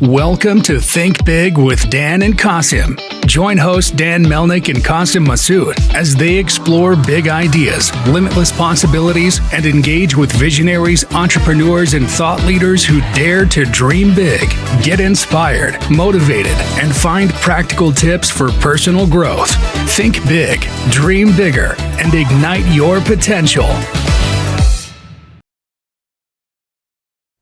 Welcome to Think Big with Dan and Qasim. Join hosts Dan Melnick and Qasim Masood as they explore big ideas, limitless possibilities, and engage with visionaries, entrepreneurs, and thought leaders who dare to dream big, get inspired, motivated, and find practical tips for personal growth. Think big, dream bigger, and ignite your potential.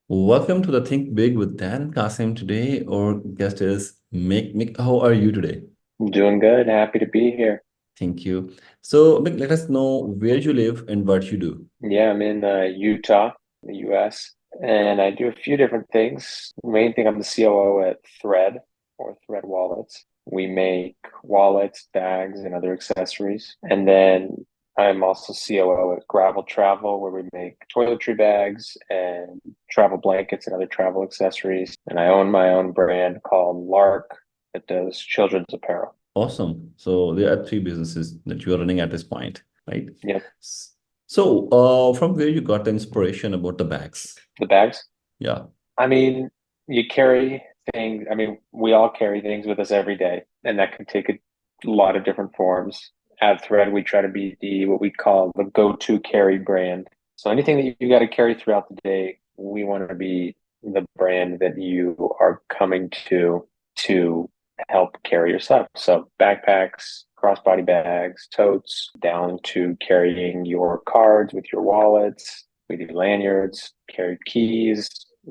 Welcome to the Think Big with Dan and Qasim. Today, our guest is Mick. Mick, how are you today? I'm doing good. Happy to be here. Thank you. So, Mick, let us know where you live and what you do. Yeah, I'm in Utah, the US, and I do a few different things. The main thing, I'm the COO at Thread or Thread Wallets. We make wallets, bags, and other accessories. And then I'm also COO at Gravel Travel, where we make toiletry bags and travel blankets and other travel accessories. And I own my own brand called Lark that does children's apparel. Awesome. So, there are three businesses that you are running at this point, right? Yep. So, from where you got the inspiration about the bags? The bags? Yeah. I mean, you carry things. I mean, we all carry things with us every day, and that can take a lot of different forms. At Thread, we try to be what we call the go-to carry brand. So anything that you got to carry throughout the day, we want to be the brand that you are coming to help carry your stuff. So backpacks, crossbody bags, totes, down to carrying your cards with your wallets. We do lanyards, carry keys,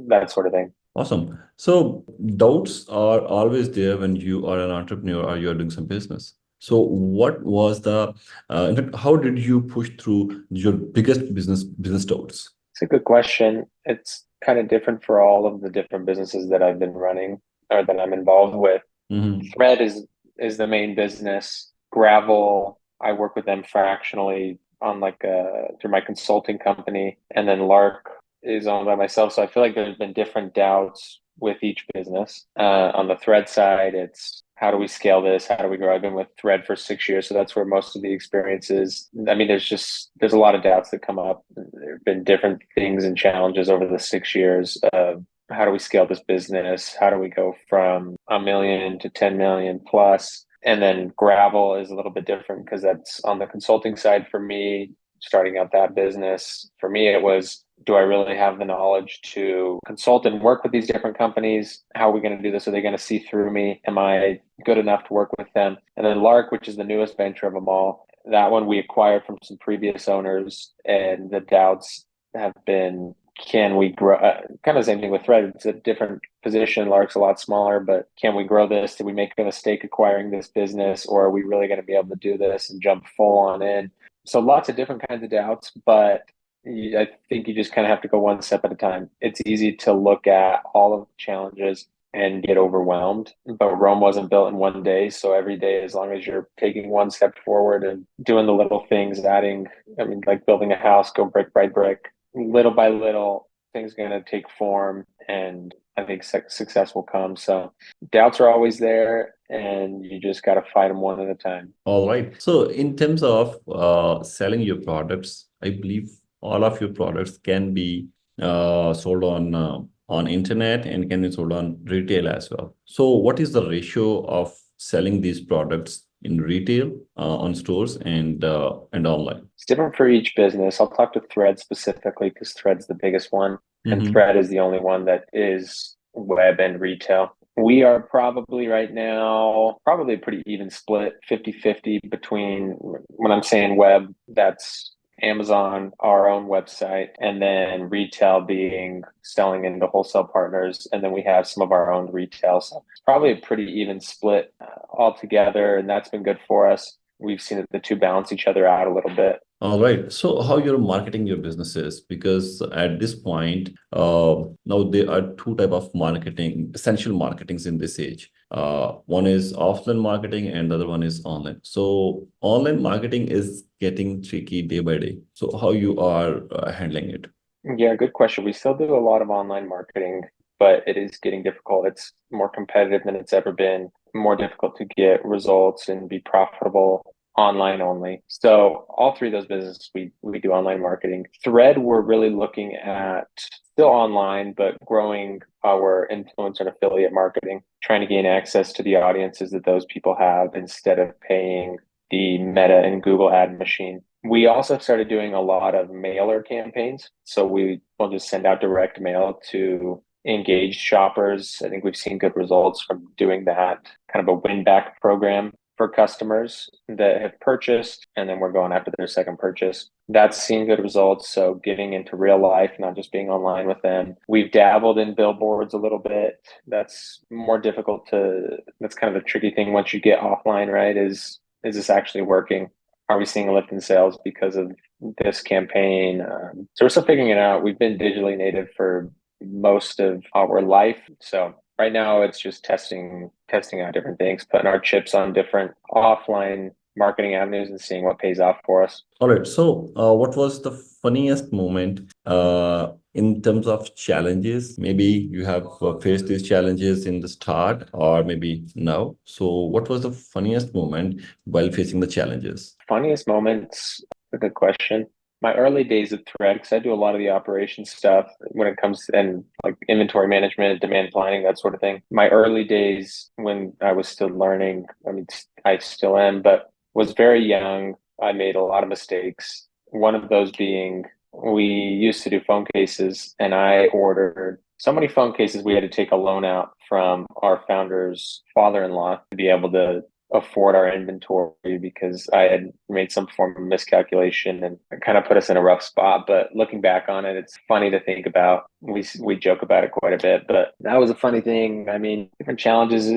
that sort of thing. Awesome. So, doubts are always there when you are an entrepreneur or you are doing some business. So what was in fact, how did you push through your biggest business doubts? It's a good question. It's kind of different for all of the different businesses that I've been running or that I'm involved with. Mm-hmm. Thread is the main business. Gravel, I work with them fractionally on through my consulting company, and then Lark is owned by myself. So I feel like there's been different doubts with each business. On the Thread side, it's how do we scale this? How do we grow? I've been with Thread for 6 years, so that's where most of the experience is. I mean, there's a lot of doubts that come up. There have been different things and challenges over the 6 years of how do we scale this business? How do we go from $1 million to 10 million plus? And then Gravel is a little bit different because that's on the consulting side for me, starting out that business. For me, it was, do I really have the knowledge to consult and work with these different companies? How are we going to do this? Are they going to see through me? Am I good enough to work with them? And then Lark, which is the newest venture of them all, that one we acquired from some previous owners, and the doubts have been, can we grow? Kind of the same thing with Thread. It's a different position. Lark's a lot smaller, but can we grow this? Did we make a mistake acquiring this business, or are we really going to be able to do this and jump full on in? So lots of different kinds of doubts, but I think you just kind of have to go one step at a time. It's easy to look at all of the challenges and get overwhelmed, but Rome wasn't built in one day. So every day, as long as you're taking one step forward and doing the little things, like building a house, go brick by brick, little by little, things are going to take form, and I think success will come. So doubts are always there, and you just got to fight them one at a time. All right. So in terms of selling your products, I believe all of your products can be sold on internet and can be sold on retail as well. So what is the ratio of selling these products in retail, on stores, and online? It's different for each business. I'll talk to Thread specifically because Thread's the biggest one, and Mm-hmm. Thread is the only one that is web and retail. We are probably right now, probably a pretty even split, 50-50 between, when I'm saying web, that's Amazon, our own website, and then retail being selling into wholesale partners. And then we have some of our own retail. So it's probably a pretty even split altogether. And that's been good for us. We've seen that the two balance each other out a little bit. All right. So how you're marketing your businesses? Because at this point, now there are two type of marketing, essential marketings in this age. One is offline marketing and the other one is online. So online marketing is getting tricky day by day. So how you are handling it? Yeah, good question. We still do a lot of online marketing, but it is getting difficult. It's more competitive than it's ever been, more difficult to get results and be profitable. online only. So all three of those businesses, we do online marketing. Thread, we're really looking at still online, but growing our influencer and affiliate marketing, trying to gain access to the audiences that those people have instead of paying the Meta and Google ad machine. We also started doing a lot of mailer campaigns. So we will just send out direct mail to engaged shoppers. I think we've seen good results from doing that, kind of a win back program for customers that have purchased, and then we're going after their second purchase. That's seen good results. So getting into real life, not just being online with them. We've dabbled in billboards a little bit. That's more difficult that's kind of a tricky thing once you get offline, right? Is this actually working? Are we seeing a lift in sales because of this campaign? So we're still figuring it out. We've been digitally native for most of our life. So right now it's just testing out different things, putting our chips on different offline marketing avenues and seeing what pays off for us. All right. So, what was the funniest moment in terms of challenges? Maybe you have faced these challenges in the start or maybe now. So, what was the funniest moment while facing the challenges? Funniest moments, a good question. My early days at Thread, because I do a lot of the operation stuff when it comes to and like inventory management, demand planning, that sort of thing. My early days when I was still learning, I mean, I still am, but was very young. I made a lot of mistakes. One of those being we used to do phone cases, and I ordered so many phone cases we had to take a loan out from our founder's father-in-law to be able to afford our inventory because I had made some form of miscalculation and it kind of put us in a rough spot. But looking back on it, it's funny to think about. We joke about it quite a bit, but that was a funny thing. I mean, different challenges.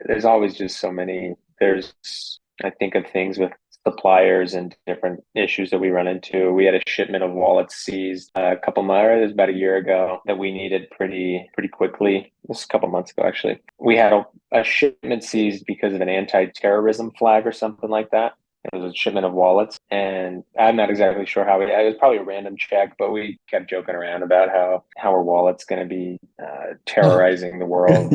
There's always just so many. I think of things with suppliers and different issues that we run into. We had a shipment of wallets seized it was about a year ago that we needed pretty quickly. It was a couple months ago, actually. We had a shipment seized because of an anti-terrorism flag or something like that. It was a shipment of wallets, and I'm not exactly sure how it was probably a random check, but we kept joking around about how our wallet's going to be terrorizing the world.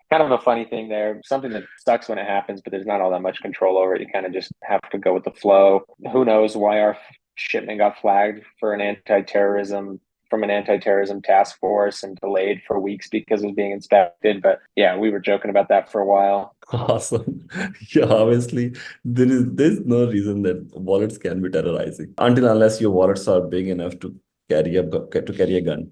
Kind of a funny thing there, something that sucks when it happens, but there's not all that much control over it. You kind of just have to go with the flow. Who knows why our shipment got flagged from an anti-terrorism task force and delayed for weeks because it was being inspected. But yeah, we were joking about that for a while. Awesome. Yeah, obviously there's no reason that wallets can be terrorizing unless your wallets are big enough to carry a gun.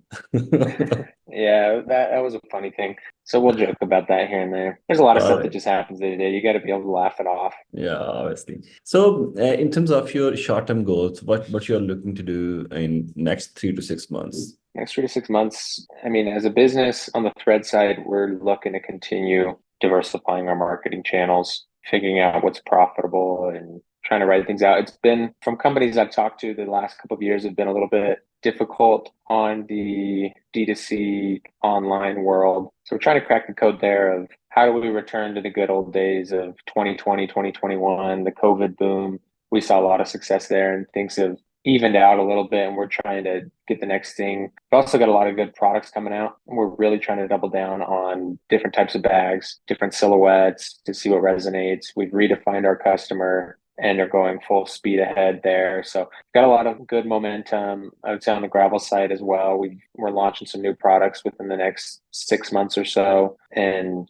Yeah, that was a funny thing. So we'll joke about that here and there. There's a lot of All stuff that right. just happens day to day. You got to be able to laugh it off. Yeah, obviously. So, in terms of your short-term goals, what you're looking to do in next 3 to 6 months? Next 3 to 6 months, I mean, as a business on the Thread side, we're looking to continue diversifying our marketing channels, figuring out what's profitable and trying to write things out. It's been from companies I've talked to the last couple of years have been a little bit difficult on the D2C online world. So we're trying to crack the code there of how do we return to the good old days of 2020, 2021, the COVID boom. We saw a lot of success there and things have evened out a little bit and we're trying to get the next thing. We've also got a lot of good products coming out. We're really trying to double down on different types of bags, different silhouettes to see what resonates. We've redefined our customer and are going full speed ahead there. So got a lot of good momentum. I would say on the gravel side as well. We're launching some new products within the next 6 months or so. And,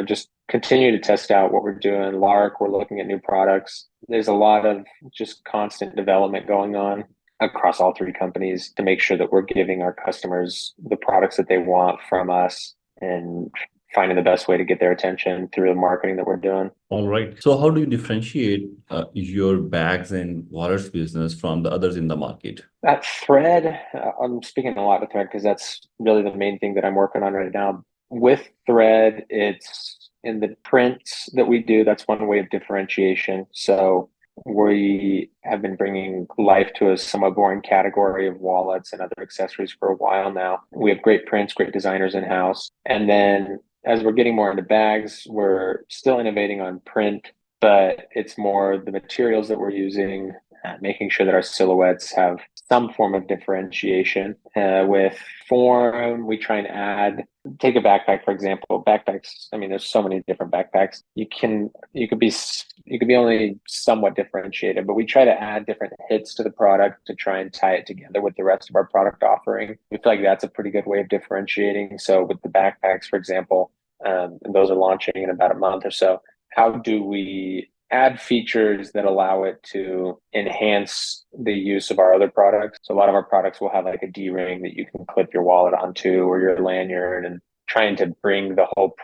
just continue to test out what we're doing. Lark, we're looking at new products. There's a lot of just constant development going on across all three companies to make sure that we're giving our customers the products that they want from us and finding the best way to get their attention through the marketing that we're doing. All right. So, how do you differentiate your bags and wallets business from the others in the market? At Thread, I'm speaking a lot with Thread because that's really the main thing that I'm working on right now. With Thread, it's in the prints that we do. That's one way of differentiation. So we have been bringing life to a somewhat boring category of wallets and other accessories for a while now. We have great prints, great designers in-house. And then as we're getting more into bags, we're still innovating on print, but it's more the materials that we're using, making sure that our silhouettes have some form of differentiation. With form, we try and take a backpack, for example. Backpacks, I mean, there's so many different backpacks. You could be you could be only somewhat differentiated, but we try to add different hits to the product to try and tie it together with the rest of our product offering. We feel like that's a pretty good way of differentiating. So with the backpacks, for example, and those are launching in about a month or so, how do we add features that allow it to enhance the use of our other products? So a lot of our products will have like a D-ring that you can clip your wallet onto or your lanyard, and trying to bring the whole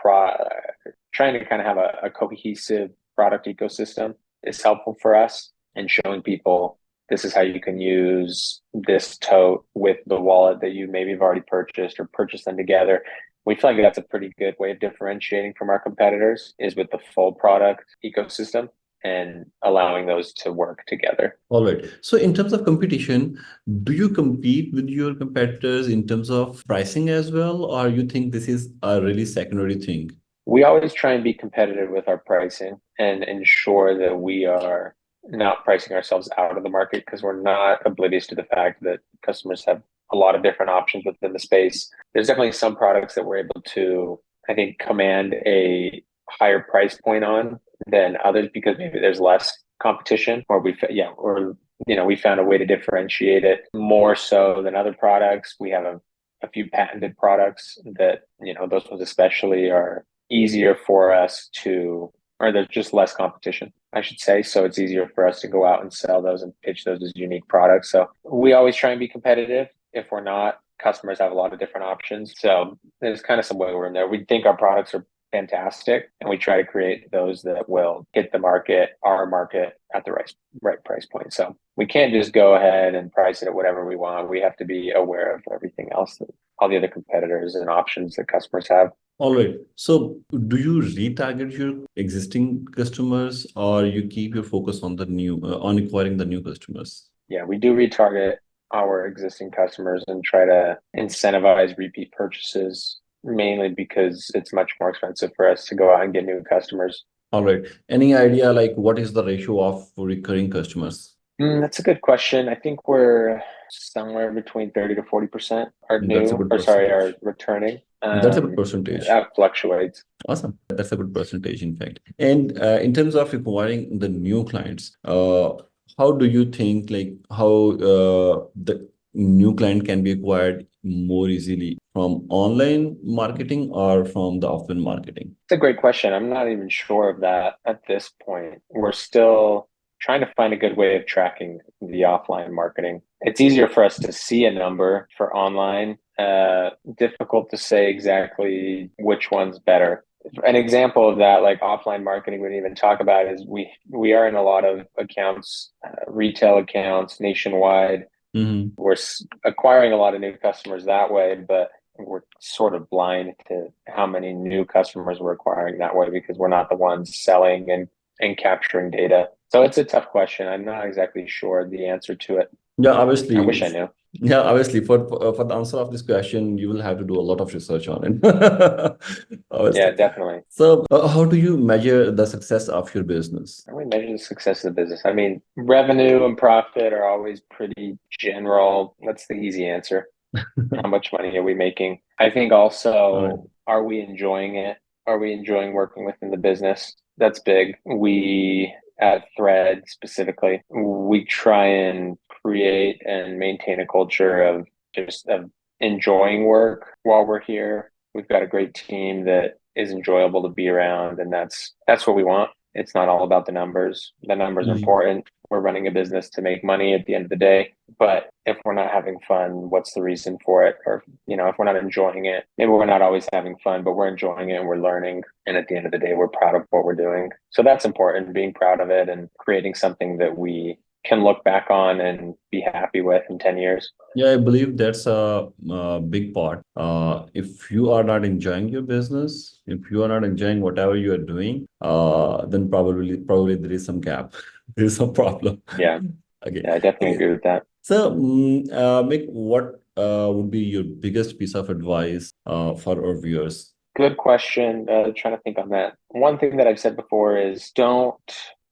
trying to kind of have a cohesive product ecosystem is helpful for us, and showing people this is how you can use this tote with the wallet that you maybe have already purchased or purchase them together. We feel like that's a pretty good way of differentiating from our competitors, is with the full product ecosystem and allowing those to work together. All right. So in terms of competition, do you compete with your competitors in terms of pricing as well, or you think this is a really secondary thing? We always try and be competitive with our pricing and ensure that we are not pricing ourselves out of the market, because we're not oblivious to the fact that customers have a lot of different options within the space. There's definitely some products that we're able to, I think, command a higher price point on than others, because maybe there's less competition, or we found a way to differentiate it more so than other products. We have a few patented products that, those ones especially are easier for us to, or there's just less competition, I should say. So it's easier for us to go out and sell those and pitch those as unique products. So we always try and be competitive. If we're not, customers have a lot of different options. So there's kind of some wiggle room there. We think our products are fantastic, and we try to create those that will hit the market, our market, at the right price point. So we can't just go ahead and price it at whatever we want. We have to be aware of everything else, all the other competitors and options that customers have. All right. So do you retarget your existing customers, or you keep your focus on the new, on acquiring the new customers? Yeah, we do retarget our existing customers and try to incentivize repeat purchases, mainly because it's much more expensive for us to go out and get new customers. All right. Any idea like what is the ratio of recurring customers? That's a good question. I think we're somewhere between 30 to 40% are That's a new, good or sorry, are percentage. returning. That's a good percentage. That fluctates. Awesome. That's a good percentage, in fact. And in terms of acquiring the new clients, how do you think like how the new client can be acquired more easily, from online marketing or from the offline marketing? It's a great question. I'm not even sure of that at this point. We're still trying to find a good way of tracking the offline marketing. It's easier for us to see a number for online. Difficult to say exactly which one's better. An example of that, like offline marketing, we didn't even talk about, is we are in a lot of accounts, retail accounts nationwide. Mm-hmm. We're acquiring a lot of new customers that way, but we're sort of blind to how many new customers we're acquiring that way, because we're not the ones selling and capturing data. So it's a tough question. I'm not exactly sure the answer to it. Yeah, obviously. I wish I knew. Yeah, obviously, for the answer of this question, you will have to do a lot of research on it. Yeah, Obviously. definitely. So, how do you measure the success of your business? How do we measure the success of the business? I mean, revenue and profit are always pretty general. That's the easy answer. How much money are we making? I think also, are we enjoying it? Are we enjoying working within the business? That's big. We at Thread specifically, we try and create and maintain a culture of just of enjoying work while we're here. We've got a great team that is enjoyable to be around, and that's what we want. It's not all about the numbers. The numbers are important. We're running a business to make money at the end of the day. But if we're not having fun, what's the reason for it? Or, if we're not enjoying it, maybe we're not always having fun, but we're enjoying it and we're learning. And at the end of the day, we're proud of what we're doing. So that's important, being proud of it and creating something that we can look back on and be happy with in 10 years. Yeah, I believe that's a big part. If you are not enjoying your business, if you are not enjoying whatever you are doing, then probably there is some gap. There is some problem. Yeah. Okay. Yeah, I definitely agree with that. So, Mick, what would be your biggest piece of advice for our viewers? Good question. Trying to think on that. One thing that I've said before is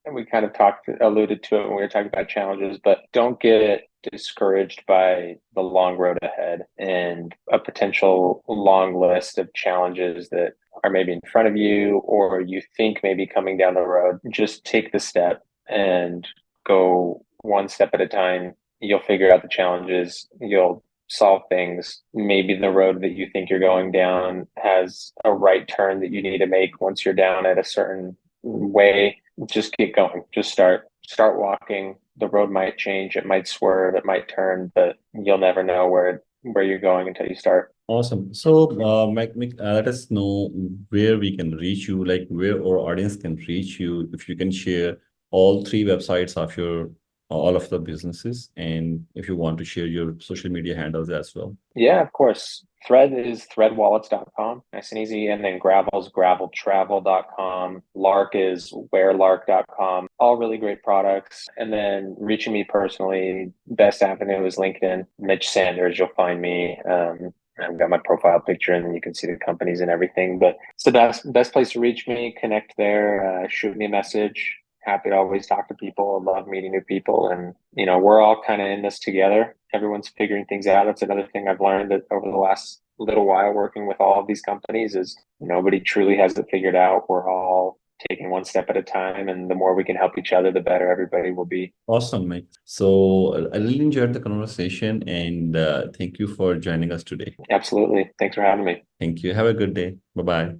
and we kind of alluded to it when we were talking about challenges, but don't get discouraged by the long road ahead and a potential long list of challenges that are maybe in front of you or you think maybe coming down the road, just take the step and go one step at a time. You'll figure out the challenges. You'll solve things. Maybe the road that you think you're going down has a right turn that you need to make once you're down at a certain way. Just keep going. Just start walking. The road might change, it might swerve, it might turn, but you'll never know where you're going until you start. Awesome. So, let us know where we can reach you, like where our audience can reach you. If you can share all three websites of your all of the businesses, and if you want to share your social media handles as well. Yeah, of course. Thread is threadwallets.com, nice and easy. And then Gravel's graveltravel.com. Lark is wearlark.com. All really great products. And then reaching me personally, best avenue is LinkedIn. Mitch Sanders, you'll find me. I've got my profile picture and you can see the companies and everything. But it's the best place to reach me. Connect there, shoot me a message. Happy to always talk to people. I love meeting new people. And, we're all kind of in this together. Everyone's figuring things out. That's another thing I've learned that over the last little while working with all of these companies is nobody truly has it figured out. We're all taking one step at a time. And the more we can help each other, the better everybody will be. Awesome, Mike. So I really enjoyed the conversation and thank you for joining us today. Absolutely. Thanks for having me. Thank you. Have a good day. Bye-bye.